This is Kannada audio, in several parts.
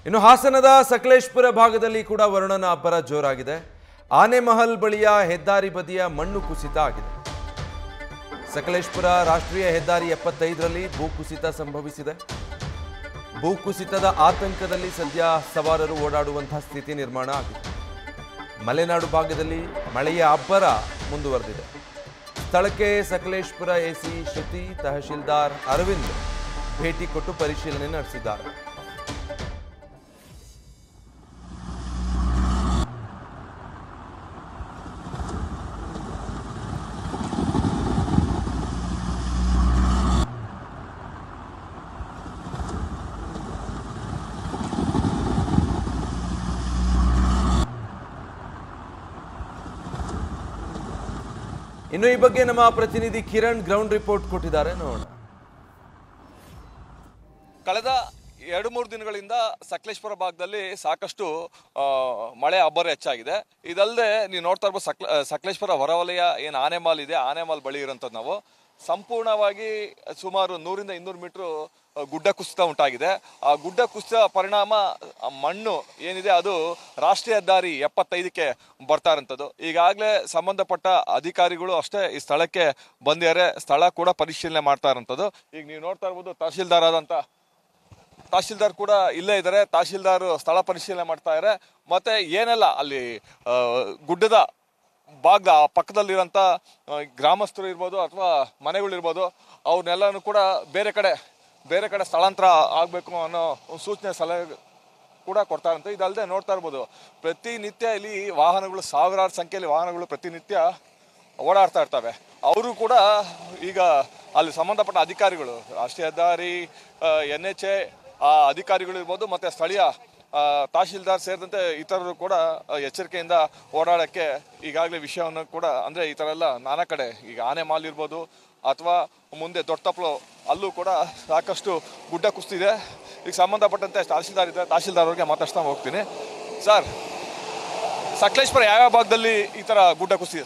ಇನ್ನು ಹಾಸನದ ಸಕಲೇಶಪುರ ಭಾಗದಲ್ಲಿ ಕೂಡ ವರುಣನ ಅಬ್ಬರ ಜೋರಾಗಿದೆ. ಆನೆಮಹಲ್ ಬಳಿಯ ಹೆದ್ದಾರಿ ಬದಿಯ ಮಣ್ಣು ಕುಸಿತ ಆಗಿದೆ. ಸಕಲೇಶಪುರ ರಾಷ್ಟ್ರೀಯ ಹೆದ್ದಾರಿ 75ರಲ್ಲಿ ಭೂಕುಸಿತ ಸಂಭವಿಸಿದೆ. ಭೂಕುಸಿತದ ಆತಂಕದಲ್ಲಿ ಸದ್ಯ ಸವಾರರು ಓಡಾಡುವಂತಹ ಸ್ಥಿತಿ ನಿರ್ಮಾಣ ಆಗಿದೆ. ಮಲೆನಾಡು ಭಾಗದಲ್ಲಿ ಮಳೆಯ ಅಬ್ಬರ ಮುಂದುವರೆದಿದೆ. ಸ್ಥಳಕ್ಕೆ ಸಕಲೇಶಪುರ ಎಸಿ ಶ್ರುತಿ, ತಹಶೀಲ್ದಾರ್ ಅರವಿಂದ್ ಭೇಟಿ ಕೊಟ್ಟು ಪರಿಶೀಲನೆ ನಡೆಸಿದ್ದಾರೆ. ಇನ್ನು ಈ ಬಗ್ಗೆ ನಮ್ಮ ಪ್ರತಿನಿಧಿ ಕಿರಣ್ ಗ್ರೌಂಡ್ ರಿಪೋರ್ಟ್ ಕೊಟ್ಟಿದ್ದಾರೆ, ನೋಡೋಣ. ಕಳೆದ 2-3 ದಿನಗಳಿಂದ ಸಕಲೇಶಪುರ ಭಾಗದಲ್ಲಿ ಸಾಕಷ್ಟು ಮಳೆ ಅಬ್ಬರ ಹೆಚ್ಚಾಗಿದೆ. ಇದಲ್ಲದೆ ನೀವು ನೋಡ್ತಾ ಇರ್ಬೋದು, ಸಕಲೇಶಪುರ ಹೊರವಲಯ ಏನು ಆನೆಮಾಲ್ ಇದೆ, ಆನೆಮಾಲ್ ಬಳಿ ಇರೋಂಥದ್ದು ನಾವು ಸಂಪೂರ್ಣವಾಗಿ ಸುಮಾರು 100-200 ಮೀಟರ್ ಗುಡ್ಡ ಕುಸಿತ ಉಂಟಾಗಿದೆ. ಆ ಗುಡ್ಡ ಕುಸಿತ ಪರಿಣಾಮ ಮಣ್ಣು ಏನಿದೆ ಅದು ರಾಷ್ಟ್ರೀಯ ಹೆದ್ದಾರಿ 75ಕ್ಕೆ ಬರ್ತಾ ಇರೋಂಥದ್ದು. ಈಗಾಗಲೇ ಸಂಬಂಧಪಟ್ಟ ಅಧಿಕಾರಿಗಳು ಅಷ್ಟೇ ಈ ಸ್ಥಳಕ್ಕೆ ಬಂದಿದ್ದಾರೆ. ಸ್ಥಳ ಕೂಡ ಪರಿಶೀಲನೆ ಮಾಡ್ತಾ ಇರೋಂಥದ್ದು. ಈಗ ನೀವು ನೋಡ್ತಾ ಇರ್ಬೋದು, ತಹಶೀಲ್ದಾರ್ ಕೂಡ ಇಲ್ಲೇ ಇದ್ದಾರೆ. ತಹಶೀಲ್ದಾರ್ ಸ್ಥಳ ಪರಿಶೀಲನೆ ಮಾಡ್ತಾ ಇದ್ದಾರೆ. ಮತ್ತೆ ಏನೆಲ್ಲ ಅಲ್ಲಿ ಗುಡ್ಡದ ಭಾಗದ ಪಕ್ಕದಲ್ಲಿರೋಂಥ ಗ್ರಾಮಸ್ಥರು ಇರ್ಬೋದು ಅಥವಾ ಮನೆಗಳಿರ್ಬೋದು, ಅವ್ರನ್ನೆಲ್ಲನೂ ಕೂಡ ಬೇರೆ ಕಡೆ ಸ್ಥಳಾಂತರ ಆಗಬೇಕು ಅನ್ನೋ ಸೂಚನೆ ಸಲಹೆ ಕೂಡ ಕೊಡ್ತಾ ಇರುತ್ತೆ. ಇದಲ್ಲದೆ ನೋಡ್ತಾ ಇರ್ಬೋದು, ಪ್ರತಿನಿತ್ಯ ಇಲ್ಲಿ ವಾಹನಗಳು, ಸಾವಿರಾರು ಸಂಖ್ಯೆಯಲ್ಲಿ ವಾಹನಗಳು ಪ್ರತಿನಿತ್ಯ ಓಡಾಡ್ತಾ ಇರ್ತವೆ. ಅವರು ಕೂಡ ಈಗ ಅಲ್ಲಿ ಸಂಬಂಧಪಟ್ಟ ಅಧಿಕಾರಿಗಳು, ರಾಷ್ಟ್ರೀಯ ಹೆದ್ದಾರಿ, NHA ಅಧಿಕಾರಿಗಳು ಇರ್ಬೋದು, ಮತ್ತು ಸ್ಥಳೀಯ ತಹಶೀಲ್ದಾರ್ ಸೇರಿದಂತೆ ಇತರರು ಕೂಡ ಎಚ್ಚರಿಕೆಯಿಂದ ಓಡಾಡೋಕ್ಕೆ ಈಗಾಗಲೇ ವಿಷಯವನ್ನು ಕೂಡ, ಅಂದರೆ ಈ ಥರ ಎಲ್ಲ ನಾನಾ ಕಡೆ ಈಗ ಆನೆಮಾಲ್ ಇರ್ಬೋದು ಅಥವಾ ಮುಂದೆ ದೊಡ್ಡತಪ್ಪಲು ಅಲ್ಲೂ ಕೂಡ ಸಾಕಷ್ಟು ಗುಡ್ಡ ಕುಸಿದಿದೆ. ಈಗ ಸಂಬಂಧಪಟ್ಟಂತೆ ತಹಶೀಲ್ದಾರ್ ಇದ್ದಾರೆ, ತಹಶೀಲ್ದಾರ್ ಅವ್ರಿಗೆ ಮಾತಾಡ್ತಾ ಹೋಗ್ತೀನಿ. ಸರ್, ಸಕಲೇಶಪುರ ಯಾವ್ಯಾವ ಭಾಗದಲ್ಲಿ ಈ ಥರ ಗುಡ್ಡ ಕುಸಿದೆ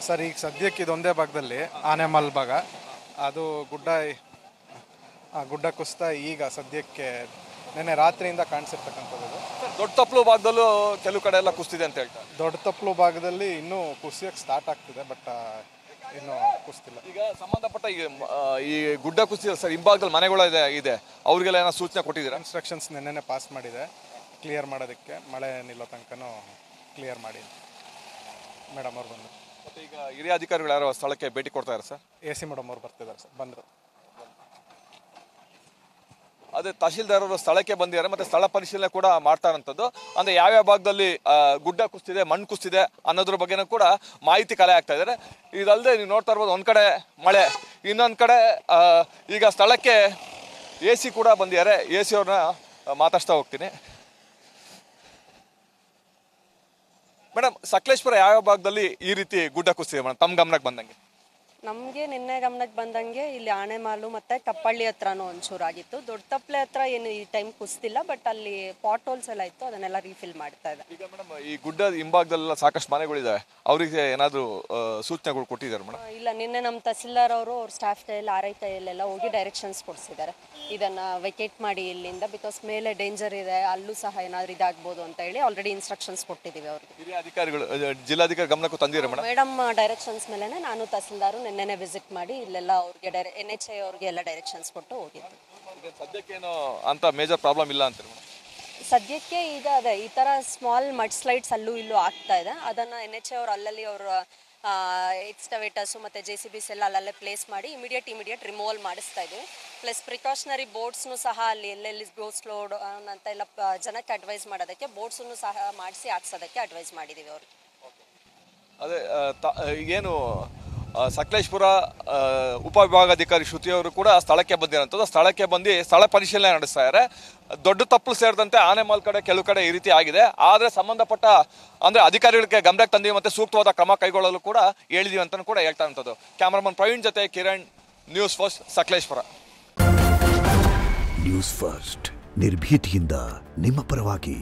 ಸರ್? ಈಗ ಸದ್ಯಕ್ಕೆ ಇದೊಂದೇ ಭಾಗದಲ್ಲಿ ಆನೆಮಾಲ್ ಭಾಗ ಅದು ಗುಡ್ಡ ಕುಸಿತ ಈಗ ಸದ್ಯಕ್ಕೆ ನೆನ್ನೆ ರಾತ್ರಿಯಿಂದ ಕಾಣಿಸಿರ್ತಕ್ಕಂಥದ್ದು. ದೊಡ್ಡತಪ್ಪಲು ಭಾಗದಲ್ಲೂ ಕೆಲವು ಕಡೆ ಎಲ್ಲ ಕುಸಿದಿದೆ ಅಂತ ಹೇಳ್ತಾರೆ. ದೊಡ್ಡತಪ್ಪಲು ಭಾಗದಲ್ಲಿ ಇನ್ನೂ ಕುಸಿಯಕ್ಕೆ ಸ್ಟಾರ್ಟ್ ಆಗ್ತಿದೆ, ಬಟ್ ಇನ್ನೂ ಕುಸಿತಿಲ್ಲ. ಈಗ ಸಂಬಂಧಪಟ್ಟ ಈ ಗುಡ್ಡ ಕುಸಿದ ಸರ್ ಹಿಂಭಾಗದಲ್ಲಿ ಮನೆಗಳು ಇದೆ, ಅವ್ರಿಗೆಲ್ಲ ಏನೋ ಸೂಚನೆ ಕೊಟ್ಟಿದ್ದೀರಾ? ಇನ್ಸ್ಟ್ರಕ್ಷನ್ಸ್ ನೆನ್ನೆ ಪಾಸ್ ಮಾಡಿದೆ, ಕ್ಲಿಯರ್ ಮಾಡೋದಕ್ಕೆ, ಮಳೆ ನಿಲ್ಲೋ ತನಕನೂ ಕ್ಲಿಯರ್ ಮಾಡಿ ಮೇಡಮ್ ಅವ್ರು ಬಂದರು. ಮತ್ತು ಈಗ ಹಿರಿಯ ಅಧಿಕಾರಿಗಳು ಯಾರೋ ಸ್ಥಳಕ್ಕೆ ಭೇಟಿ ಕೊಡ್ತಾರೆ ಸರ್? AC ಮೇಡಮ್ ಅವ್ರು ಬರ್ತಿದ್ದಾರೆ ಸರ್, ಬಂದರು. ಅದೇ ತಹಶೀಲ್ದಾರ್ ಅವರು ಸ್ಥಳಕ್ಕೆ ಬಂದಿದ್ದಾರೆ, ಮತ್ತೆ ಸ್ಥಳ ಪರಿಶೀಲನೆ ಕೂಡ ಮಾಡ್ತಾ ಇರೋಂಥದ್ದು. ಅಂದ್ರೆ ಯಾವ್ಯಾವ ಭಾಗದಲ್ಲಿ ಗುಡ್ಡ ಕುಸಿದೆ, ಮಣ್ಣು ಕುಸಿದೆ ಅನ್ನೋದ್ರ ಬಗ್ಗೆನೂ ಕೂಡ ಮಾಹಿತಿ ಕಲೆ ಆಗ್ತಾ ಇದ್ದಾರೆ. ಇದಲ್ಲದೆ ನೀವು ನೋಡ್ತಾ ಇರ್ಬೋದು, ಒಂದ್ ಕಡೆ ಮಳೆ, ಇನ್ನೊಂದು ಕಡೆ ಈಗ ಸ್ಥಳಕ್ಕೆ AC ಕೂಡ ಬಂದಿದ್ದಾರೆ. AC ಅವ್ರನ್ನ ಮಾತಾಡ್ತಾ ಹೋಗ್ತೀನಿ. ಮೇಡಮ್, ಸಕಲೇಶಪುರ ಯಾವ್ಯಾವ ಭಾಗದಲ್ಲಿ ಈ ರೀತಿ ಗುಡ್ಡ ಕುಸಿದೆ ಮೇಡಮ್ ತಮ್ಮ ಗಮನಕ್ಕೆ ಬಂದಂಗೆ? ನಮಗೆ ನಿನ್ನೆ ಗಮನಕ್ಕೆ ಬಂದಂಗೆ ಇಲ್ಲಿ ಆನೆಮಾಲು ಮತ್ತು ತಪ್ಪಳ್ಳಿ ಹತ್ರನೂ ಒಂಚೂರಾಗಿತ್ತು. ದೊಡ್ಡ ತಪ್ಪಲೆ ಹತ್ರ ಏನು ಈ ಟೈಮ್ ಕುಸ್ತಿಲ್ಲ, ಬಟ್ ಅಲ್ಲಿ ಪಾಟ್ ಹೋಲ್ಸ್ ಎಲ್ಲ ಇತ್ತು, ಅದನ್ನೆಲ್ಲ ರೀಫಿಲ್ ಮಾಡ್ತಾ ಇದೆ. ಈಗ ಮೇಡಮ್, ಈ ಗುಡ್ಡದ ಹಿಂಭಾಗದಲ್ಲೆಲ್ಲ ಸಾಕಷ್ಟು ಮನೆಗಳಿದ್ದಾವೆ, ಅವರಿಗೆ ಏನಾದರೂ ಸೂಚನೆಗಳು ಕೊಟ್ಟಿದ್ದಾರೆ ಮೇಡಮ್? ಇಲ್ಲ, ನಿನ್ನೆ ನಮ್ಮ ತಹಸೀಲ್ದಾರ್ ಅವರು ಅವ್ರ ಸ್ಟಾಫ್ ಕೈಯಲ್ಲಿ RI ಕೈಯಲ್ಲೆಲ್ಲ ಹೋಗಿ ಡೈರೆಕ್ಷನ್ಸ್ ಕೊಡಿಸಿದ್ದಾರೆ, ಇದನ್ನು ವೆಕೇಟ್ ಮಾಡಿ ಇಲ್ಲಿಂದ, ಬಿಕಾಸ್ ಮೇಲೆ ಡೇಂಜರ್ ಇದೆ, ಅಲ್ಲೂ ಸಹ ಏನಾದರೂ ಇದಾಗ್ಬೋದು ಅಂತ ಹೇಳಿ ಆಲ್ರೆಡಿ ಇನ್ಸ್ಟ್ರಕ್ಷನ್ಸ್ ಕೊಟ್ಟಿದ್ದೀವಿ ಅವ್ರಿಗೆ. ಹಿರಿಯ ಅಧಿಕಾರಿಗಳು, ಜಿಲ್ಲಾಧಿಕಾರಿ ಗಮನಕ್ಕೂ ತಂದಿದ್ದಾರೆ ಮೇಡಮ್ ಡೈರೆಕ್ಷನ್ಸ್ ಮೇಲೆ ನಾನು ತಹಸೀಲ್ದಾರು ನೆನ್ನೆ ವಿಸಿಟ್ ಮಾಡಿ ಇಲ್ಲೆಲ್ಲ ಅವ್ರಿಗೆ NHA ಅವ್ರಿಗೆ ಎಲ್ಲ ಡೈರೆಕ್ಷನ್ಸ್ ಕೊಟ್ಟು ಹೋಗಿದ್ದು. ಸದ್ಯಕ್ಕೇನು ಅಂತ ಮೇಜರ್ ಪ್ರಾಬ್ಲಮ್ ಇಲ್ಲ ಅಂತಾರೆ? ಸದ್ಯಕ್ಕೆ ಈಗ ಅದೇ ಈ ಥರ ಸ್ಮಾಲ್ ಮಡ್ ಸ್ಲೈಡ್ಸ್ ಅಲ್ಲೂ ಇಲ್ಲೂ ಆಗ್ತಾ ಇದೆ. ಅದನ್ನು NHA ಅವರು ಅಲ್ಲಲ್ಲಿ ಅವರು ಎಕ್ಸ್ಕವೇಟರ್ಸು ಮತ್ತು JCBs ಎಲ್ಲ ಅಲ್ಲಲ್ಲೇ ಪ್ಲೇಸ್ ಮಾಡಿ ಇಮಿಡಿಯೇಟ್ ರಿಮೂವಲ್ ಮಾಡಿಸ್ತಾ ಇದ್ದೀವಿ. ಪ್ಲಸ್ ಪ್ರಿಕಾಷನರಿ ಬೋರ್ಡ್ಸ್ನು ಸಹ ಅಲ್ಲಿ ಎಲ್ಲೆಲ್ಲಿ ಗೋ ಸ್ಲೋಡ್ ಅಂತ ಎಲ್ಲ ಜನಕ್ಕೆ ಅಡ್ವೈಸ್ ಮಾಡೋದಕ್ಕೆ ಬೋರ್ಡ್ಸನ್ನು ಸಹ ಮಾಡಿಸಿ ಹಾಕ್ಸೋದಕ್ಕೆ ಅಡ್ವೈಸ್ ಮಾಡಿದ್ದೀವಿ ಅವ್ರಿಗೆ. ಅದೇ ಏನು ಸಕಲೇಶಪುರ ಉಪವಿಭಾಗಾಧಿಕಾರಿ ಶ್ರುತಿಯವರು ಕೂಡ ಸ್ಥಳಕ್ಕೆ ಬಂದಿರೋಂಥದ್ದು. ಸ್ಥಳಕ್ಕೆ ಬಂದು ಸ್ಥಳ ಪರಿಶೀಲನೆ ನಡೆಸ್ತಾ ಇದ್ದಾರೆ. ದೊಡ್ಡ ತಪ್ಪಲು ಸೇರಿದಂತೆ ಆನೆಮಾಲ್ ಕಡೆ ಕೆಲವು ಕಡೆ ಈ ರೀತಿ ಆಗಿದೆ. ಆದರೆ ಸಂಬಂಧಪಟ್ಟ ಅಂದರೆ ಅಧಿಕಾರಿಗಳಿಗೆ ಗಮನಕ್ಕೆ ತಂದೀವಿ ಮತ್ತು ಸೂಕ್ತವಾದ ಕ್ರಮ ಕೈಗೊಳ್ಳಲು ಕೂಡ ಹೇಳಿದೀವಿ ಅಂತ ಕೂಡ ಹೇಳ್ತಾ ಇರೋಂಥದ್ದು. ಕ್ಯಾಮರಾಮನ್ ಪ್ರವೀಣ್ ಜೊತೆ Kiran, news first, Sakleshpur. News first, ನಿರ್ಭೀತಿಯಿಂದ ನಿಮ್ಮ ಪರವಾಗಿ.